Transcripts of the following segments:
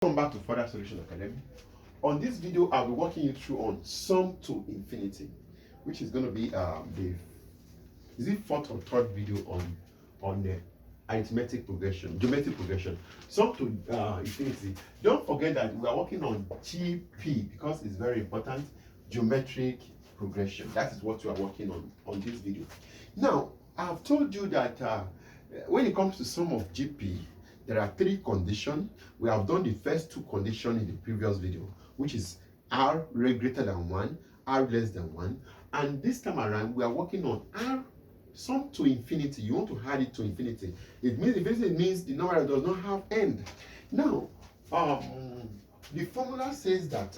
Welcome back to Further Solution Academy. On this video, I'll be walking you through on sum to infinity, which is going to be the fourth or third video on the arithmetic progression, geometric progression, sum to infinity. Don't forget that we are working on GP because it's very important. Geometric progression. That is what we are working on this video. Now, I've told you that when it comes to sum of GP, there are three conditions. We have done the first two conditions in the previous video, which is R greater than 1, R less than 1. And this time around, we are working on R sum to infinity. You want to add it to infinity. It means the number does not have end. Now, the formula says that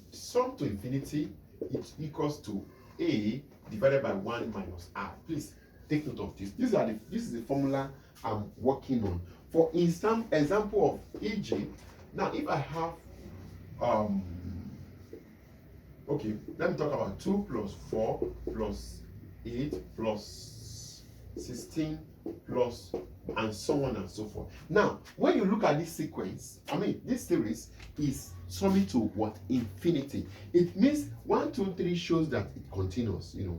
sum to infinity is equals to A divided by 1 minus R. Please take note of this. This is the formula I'm working on. For example of e.g., now if I have okay, let me talk about 2 plus 4 plus 8 plus 16 plus and so on and so forth. Now, when you look at this sequence, this series is summing to what? Infinity. It means 1, 2, 3 shows that it continues, the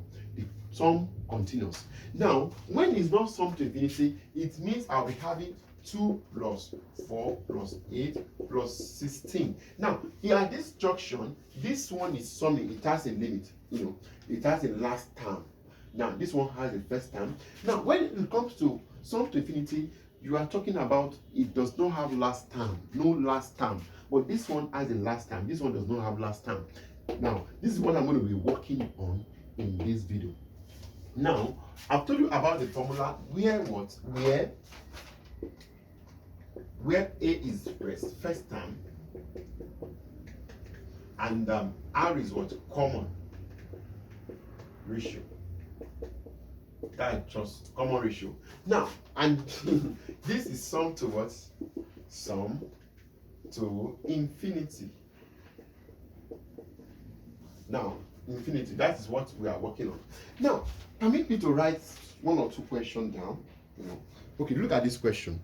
sum continues. Now, when it's not sum to infinity, it means I'll be having 2 plus 4 plus 8 plus 16. Now, here at this junction, this one is summing. It has a limit, it has a last term. Now, this one has a first term. Now, when it comes to sum to infinity, you are talking about it does not have last term, no last term. But this one has a last term. This one does not have last term. Now, this is what I'm going to be working on in this video. Now, I've told you about the formula where A is first term and R is what? Common ratio. That's just common ratio. Now, and this is sum to what? Sum to infinity. Now, infinity, that is what we are working on. Now, permit me to write one or two questions down. Okay, look at this question.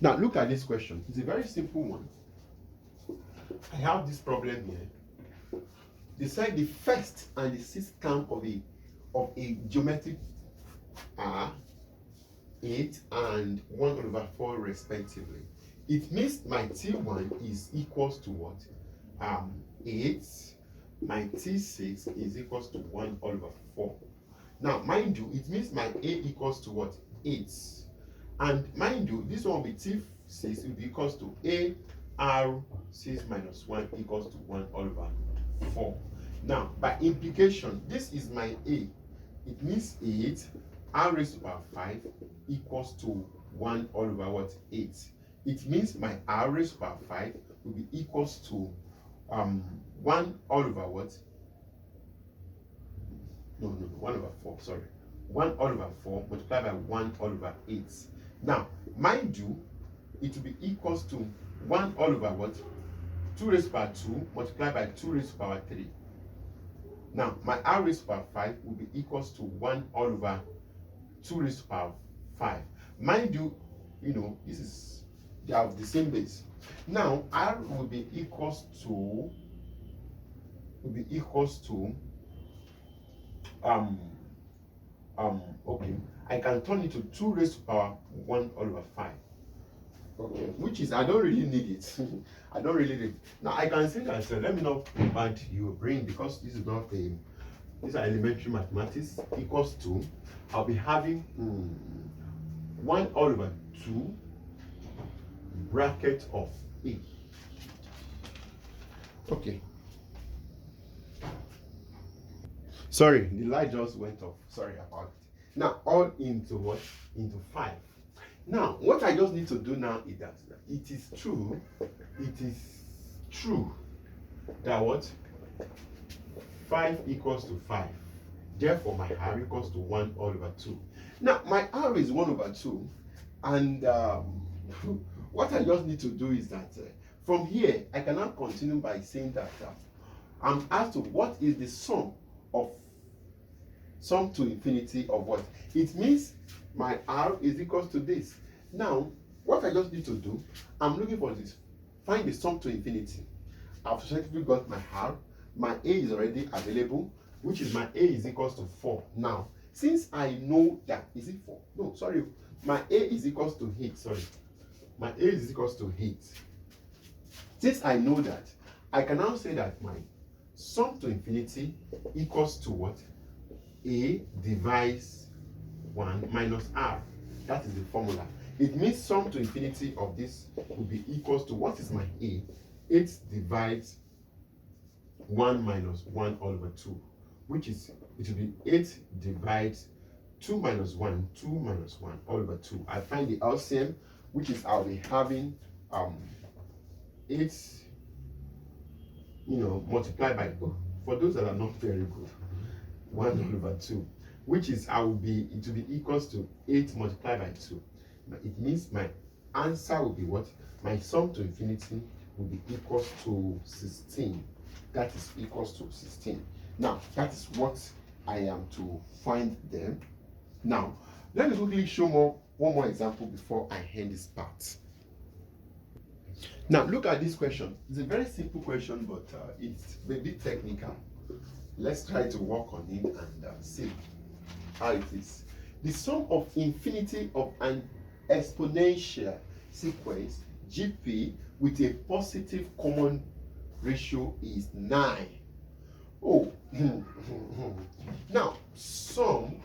Now, look at this question. It's a very simple one. I have this problem here. Decide the first and the sixth term of a geometric are 8 and 1 over 4 respectively. It means my T1 is equals to what? 8. My T6 is equals to 1 over 4. Now, mind you, it means my A equals to what? 8. And mind you, this one will be T6 will be equals to A R6 minus 1 equals to 1 over 4. Now, by implication, this is my A. It means 8 R raised to power 5 equals to 1 over what? 8. It means my R raised to power 5 will be equals to 1 over what? No, 1 over 4, sorry. 1 over 4 multiplied by 1 over 8. Now, mind you, it will be equals to 1 over what? 2 raised to power 2 multiplied by 2 raised to power 3. Now, my R raised to power 5 will be equals to 1 over 2 raised to power 5. Mind you, they have the same base. Now, R will be equals to okay, I can turn it to 2 raised to power 1 over 5. Okay, which is, I don't really need it. I don't really need it. Now, I can say that, let me not bombard your brain because this is not these are elementary mathematics, equals to, I'll be having 1 over 2 bracket of A. Okay. Sorry, the light just went off. Sorry about it. Now, all into what? Into 5. Now, what I just need to do now is that it is true that what? 5 equals to 5. Therefore, my R equals to 1 over 2. Now, my R is 1 over 2. And what I just need to do is that from here, I can now continue by saying that I'm asked to what is the sum to infinity of what? It means my R is equals to this. Now, what I just need to do, I'm looking for this. Find the sum to infinity. I've successfully got my R. My A is already available, which is my A is equals to 4. Now, since I know that, is it 4? No, sorry. My A is equals to 8. Sorry. My A is equals to 8. Since I know that, I can now say that my sum to infinity equals to what? A divides 1 minus R. That is the formula. It means sum to infinity of this will be equals to, what is my A? 8 divides 1 minus 1 all over 2, which is, it will be 8 divides 2 minus 1, 2 minus 1 all over 2. I find the LCM, which is I'll be having 8, multiplied by, for those that are not very good, 1 all over 2, which is it will be equals to 8 multiplied by 2. Now, it means my answer will be what? My sum to infinity will be equals to 16. That is equals to 16. Now, that is what I am to find them. Now, let me quickly show one more example before I end this part. Now, look at this question. It's a very simple question, but it's a bit technical. Let's try to work on it and see how it is. The sum of infinity of an exponential sequence GP with a positive common ratio is 9. Oh, now sum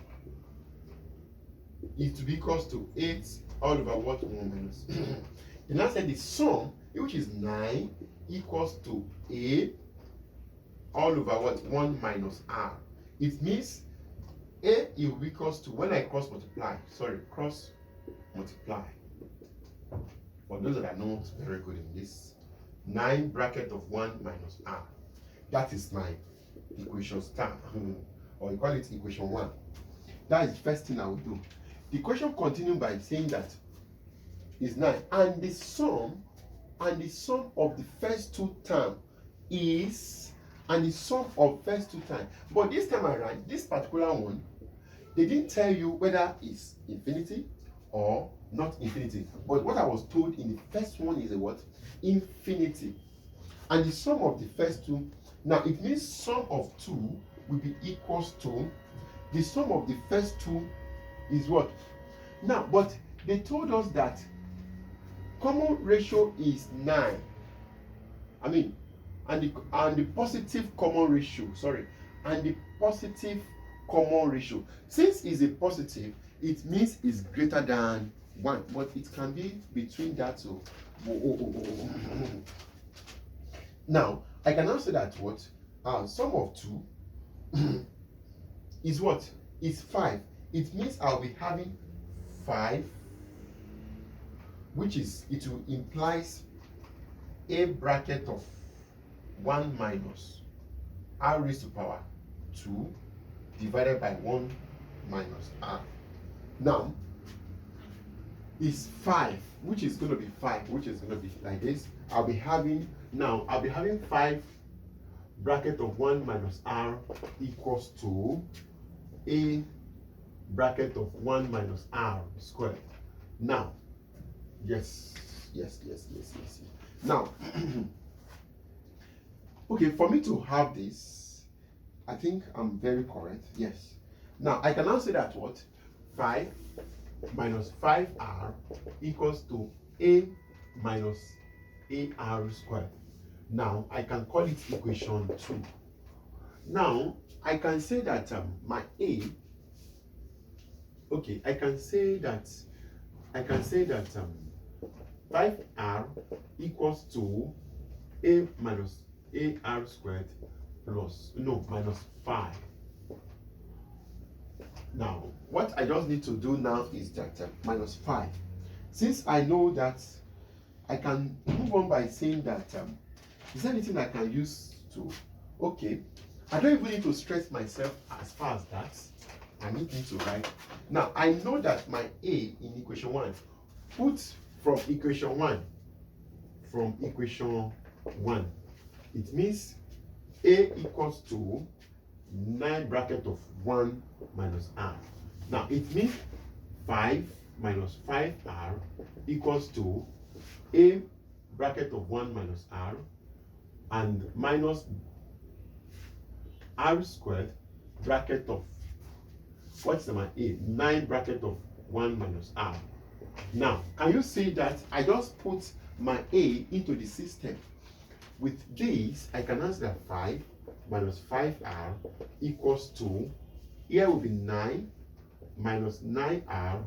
is to be equals to 8 all over what? 1 minus. And I said the sum, which is 9, equals to A all over what? 1 minus R. It means A equals to, when I cross multiply, for those that are not very good in this, 9 bracket of 1 minus R. That is my equation star, or you call it equation 1. That is the first thing I will do. The question continues by saying that is 9, and the sum of the first two terms is, and the sum of first two times. But this time around, this particular one, they didn't tell you whether it's infinity or not infinity. But what I was told in the first one is a what? Infinity. And the sum of the first two, now it means sum of 2 will be equals to the sum of the first two is what? Now, but they told us that common ratio is 9. And the positive common ratio, and the positive common ratio. Since it's a positive, it means it's greater than 1, but it can be between that. So, now I can now say that what? Sum of 2 is what? Is 5. It means I'll be having 5, which is, it will implies a bracket of 1 minus R raised to power 2 divided by 1 minus R. Now, is 5, which is going to be 5, which is going to be like this. I'll be having 5 bracket of 1 minus R equals to a bracket of 1 minus R squared. Now, yes. Now, okay, for me to have this, I think I'm very correct. Yes. Now, I can now say that what? 5 minus 5R equals to A minus AR squared. Now, I can call it equation 2. Now, I can say that my A, okay, I can say that 5R equals to A minus AR squared minus 5. Now, what I just need to do now is that minus 5. Since I know that, I can move on by saying that, is there anything I can use to, okay, I don't even need to stress myself as far as that. I need to write. Now, I know that my A in equation 1, put from equation 1, it means A equals to 9 bracket of 1 minus R. Now, it means 5 minus 5r equals to a bracket of 1 minus r and minus r squared bracket of, what's my a? 9 bracket of 1 minus r. Now, can you see that I just put my a into the system? With this, I can answer that 5 minus 5r equals to, here will be 9 minus 9r.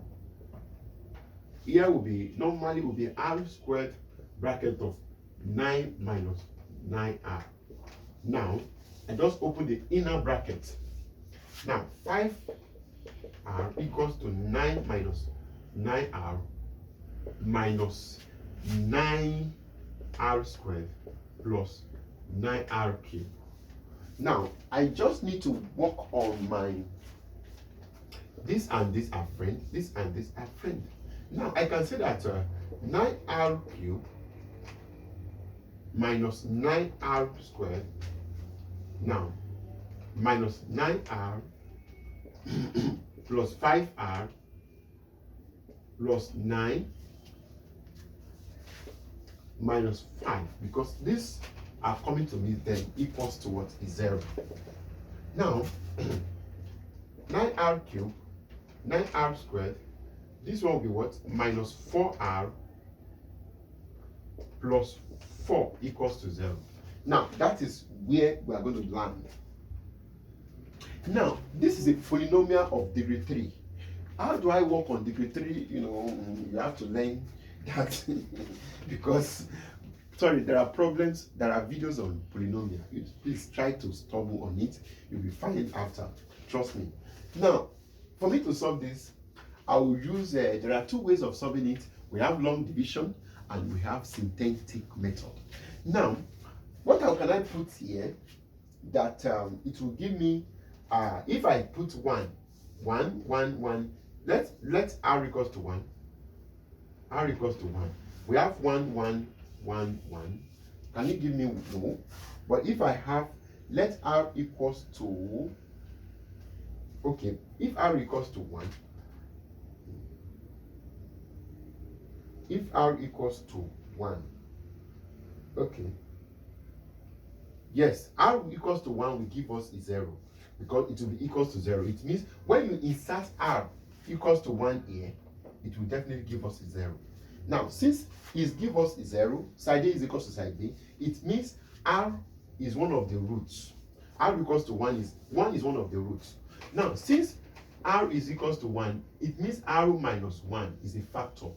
Here will be, normally will be r squared bracket of 9 minus 9r. Now, I just open the inner bracket. Now, 5r equals to 9 minus 9r minus 9r squared plus 9r cubed. Now, I just need to work on my, this and this are friends, this and this are friends. Now, I can say that 9r cubed minus 9r squared, now, minus 9r plus 5r plus 9 minus 5, because these are coming to me then equals to what is 0. Now, 9r cubed, 9r squared, this one will be what? Minus 4r plus 4 equals to 0. Now, that is where we are going to land. Now, this is a polynomial of degree 3. How do I work on degree 3? You know, you have to learn that because, sorry, there are problems, there are videos on polynomial. Please try to stumble on it. You'll be fine after. Trust me. Now, for me to solve this, I will use, there are two ways of solving it. We have long division and we have syntactic method. Now, what can I put here that it will give me, if I put 1, let's r equals to 1. R equals to 1. We have 1, 1, 1, 1. Can you give me no? But if I have, let r equals to, okay, if r equals to 1, if r equals to 1, okay, yes, r equals to 1 will give us a 0 because it will be equals to 0. It means when you insert r equals to 1 here, it will definitely give us a 0. Now, since it's give us a 0, side A is equals to side B, it means r is one of the roots. R equals to 1 is one of the roots. Now, since r is equals to 1, it means r minus 1 is a factor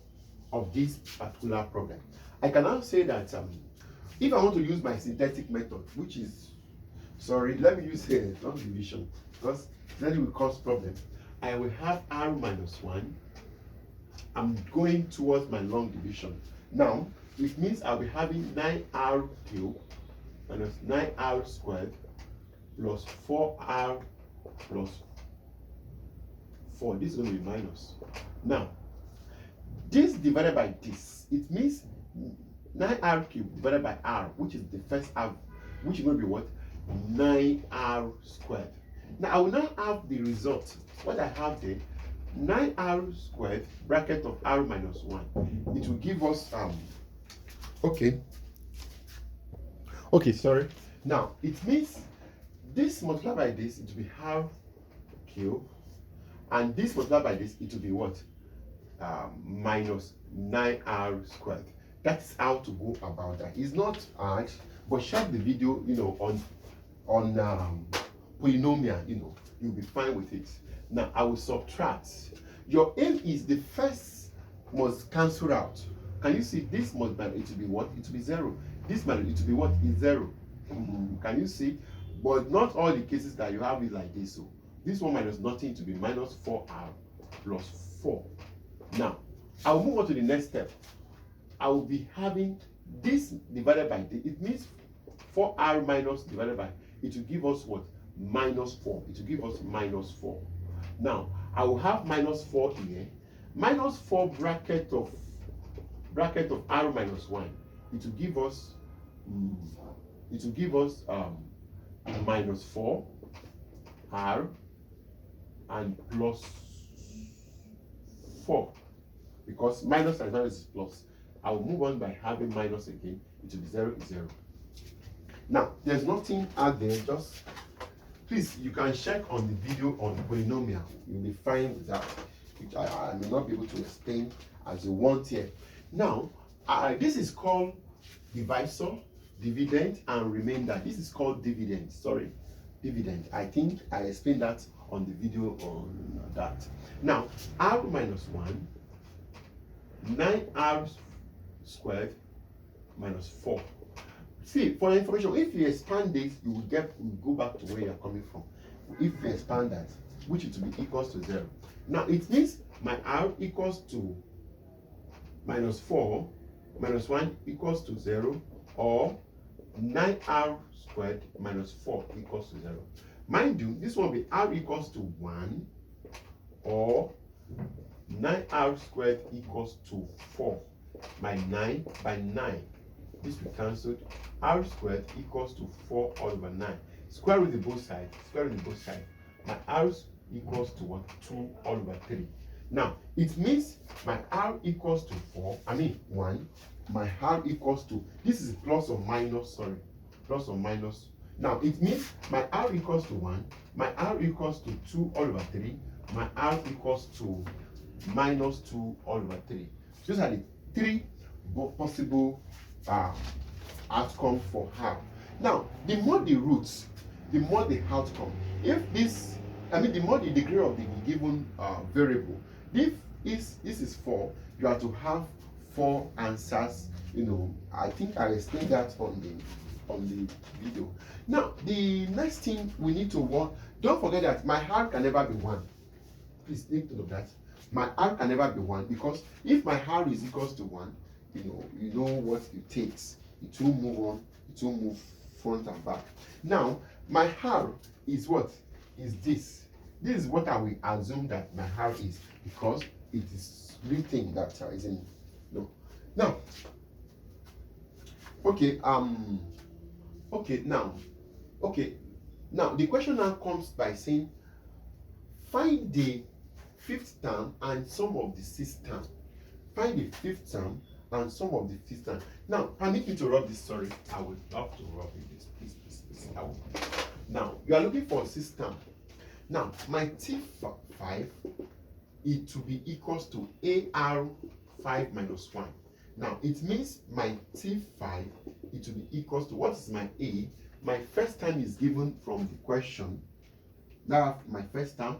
of this particular problem. I can now say that if I want to use my syntactic method, which is, sorry, let me use long division because then it will cause problem. I will have r minus 1. I'm going towards my long division. Now, it means I'll be having 9r cubed minus 9r squared plus 4r plus 4. This is going to be minus. Now, this divided by this, it means 9r cubed divided by r, which is the first r, which is going to be what? 9r squared. Now, I will now have the result. What I have there, 9r squared bracket of r minus 1. It will give us, okay, sorry. Now, it means this multiplied by this, it will be r cubed. And this multiplied by this, it will be what? Minus 9r squared. That's how to go about that. It's not hard, but check the video, you know, on polynomial, you know, you'll be fine with it. Now, I will subtract. Your aim is the first must cancel out. Can you see this must be, it will be what? It will be 0. This minus, it will be what? Is 0. Can you see? But not all the cases that you have is like this. So this one minus nothing to be minus 4r plus 4. Now, I will move on to the next step. I will be having this divided by this. It means 4r minus divided by, it will give us what? Minus 4. It will give us minus 4. Now, I will have minus 4 here. Minus 4 bracket of r minus 1. It will give us minus 4 r and plus 4. because minus times minus is plus. I will move on by having minus again. It will be 0 is 0. Now, there's nothing out there, just please, you can check on the video on polynomial. You'll be fine with that, which I may not be able to explain as you want here. Now, this is called divisor, dividend, and remainder. This is called dividend. Sorry, dividend. I think I explained that on the video on that. Now, r minus 1, 9r squared minus 4. See, for your information, if you expand this, you will go back to where you're coming from. If you expand that, which it will be equals to 0. Now, it means my r equals to minus 4 minus 1 equals to 0, or 9r squared minus 4 equals to 0. Mind you, this one will be r equals to 1, or 9r squared equals to 4. My 9 by 9. This will be cancelled. R squared equals to 4 all over 9. Square root the both sides. Square root the both sides. My r equals to what? 2 all over 3. Now, it means my r equals to 4. I mean 1. My r equals to, this is plus or minus, sorry. Plus or minus. Now, it means my r equals to 1. My r equals to 2 all over 3. My r equals to minus 2 all over 3. Those are the 3 possible outcome for r. Now, the more the roots, the more the outcome. If this, the more the degree of the given variable. If this is 4, you have to have 4 answers. I think I explained that on the video. Now, the next thing we need to work. Don't forget that my r can never be 1. Please take note of that. My r can never be 1, because if my r is equals to 1, you know what it takes. It will move on. It will move front and back. Now, my r is what? Is this. This is what I will assume that my r is, because it is written that is in. No. Now, okay. Now the question now comes by saying, find the 5th term and sum of the 6th term. Find the 5th term and sum of the 5th term. Now, permit me to rub this. Sorry, I would love to rub this. Please. Now, you are looking for 6th term. Now, my T5, it will be equals to AR5 minus 1. Now, it means my T5, it will be equals to, what is my A? My first term is given from the question. Now, my first term.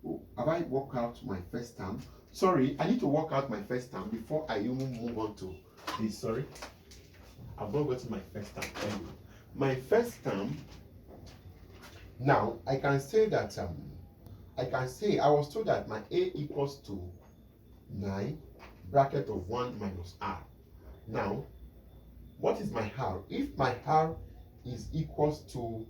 Oh, have I worked out my first term? Sorry, I need to work out my first term before I even move on to this. Sorry, I've not gotten my first term. Anyway, my first term. Now I can say that I was told that my A equals to 9 bracket of 1 minus r. Now, what is my r? If my r is equals to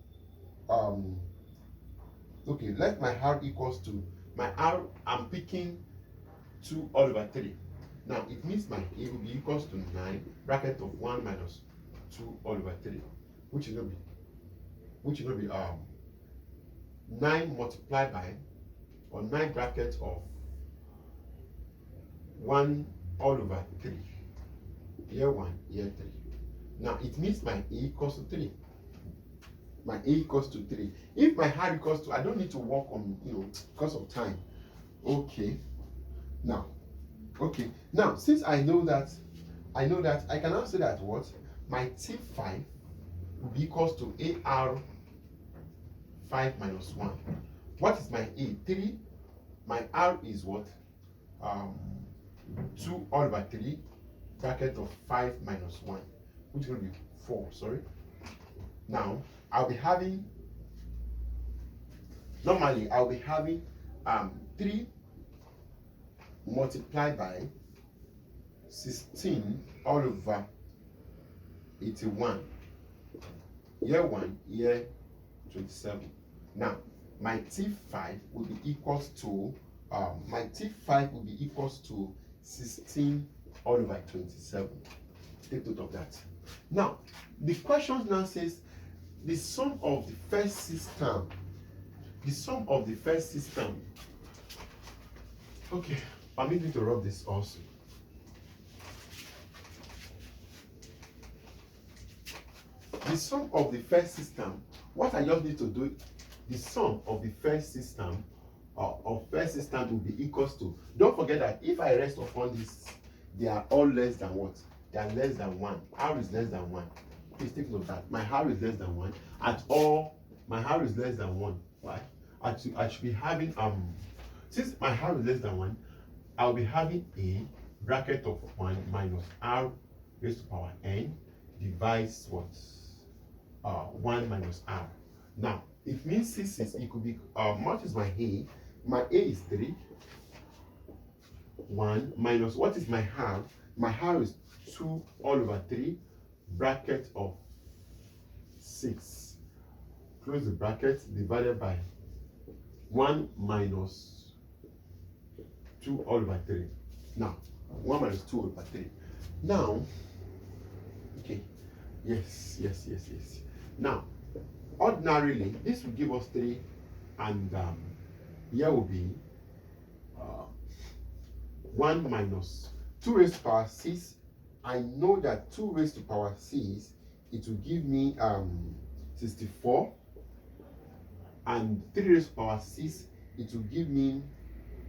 okay, let my r equals to my r. I'm picking 2 all over 3. Now, it means my A will be equals to 9 bracket of 1 minus 2 all over 3, which will be 9 multiplied by, or 9 brackets of 1 all over 3. Here 1, here 3. Now, it means my A equals to 3. My A equals to 3. If my r equals to, I don't need to work on, because of time. Okay. Now, since I know that, I can now say that what? My T5 will be equals to AR5 minus 1. What is my A? 3. My R is what? 2 all over 3 bracket of 5 minus 1, which is going to be 4. Sorry. Now, normally I'll be having 3 multiplied by 16 all over 81. Year 1, year 27. Now, my T5 will be equals to 16 all over 27. Take note of that. Now, the question now says the sum of the first 6 term. The sum of the first 6 term. Okay. permit me to rub this also. The sum of the first system, what I just need to do, the sum of the first system of first system will be equals to, don't forget that if I rest upon this, they are all less than what? They are less than 1. R is less than 1. Please take note of that. My R is less than 1. At all, my R is less than 1. Why? I should be having, since my R is less than 1, I'll be having a bracket of 1 minus R raised to power n divides what? 1 minus R. Now, it means since it could be, what is my A? My A is 3. 1 minus, what is my R? My R is 2 all over 3, bracket of 6. Close the bracket, divided by 1 minus 2 all over 3. Now, 1 minus 2 over 3. Now, okay, yes. Now, ordinarily, this will give us 3, and here will be 1 minus 2 raised to power 6. I know that 2 raised to power 6, it will give me 64, and 3 raised to power 6, it will give me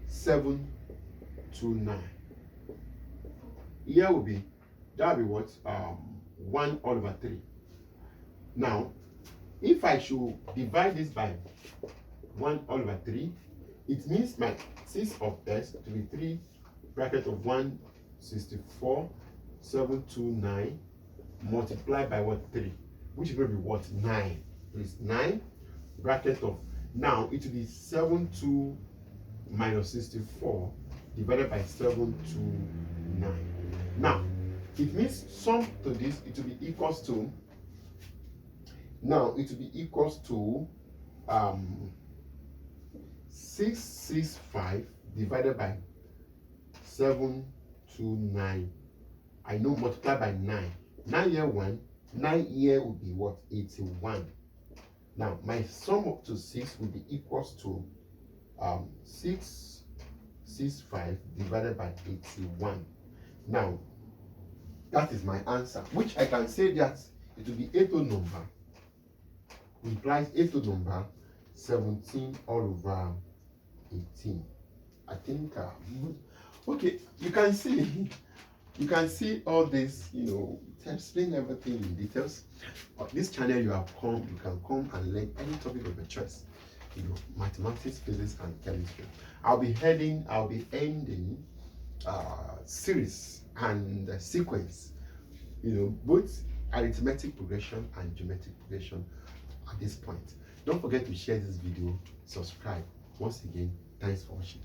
729. Here will be, that will be what? 1 all over 3. Now, if I should divide this by 1 all over 3, it means my 6 of s to be 3 bracket of 164, 729 multiplied by what? 3, which is going to be what? 9. Is 9 bracket of, now it will be 72 minus 64 divided by 729. Now, it means sum to this, it will be equals to, now it will be equals to 665 divided by 729. I know multiply by 9. 9 here 1, 9 here will be what? 81. Now my sum up to 6 will be equals to 665 divided by 81. Now that is my answer, which I can say that it will be a to number, implies a to number 17 all over 18. I think okay, you can see all this, explain everything in details. On this channel you can come and learn any topic of your choice, mathematics, physics, and chemistry. I'll be ending series and sequence, both arithmetic progression and geometric progression at this point. Don't forget to share this video, subscribe. Once again, thanks for watching.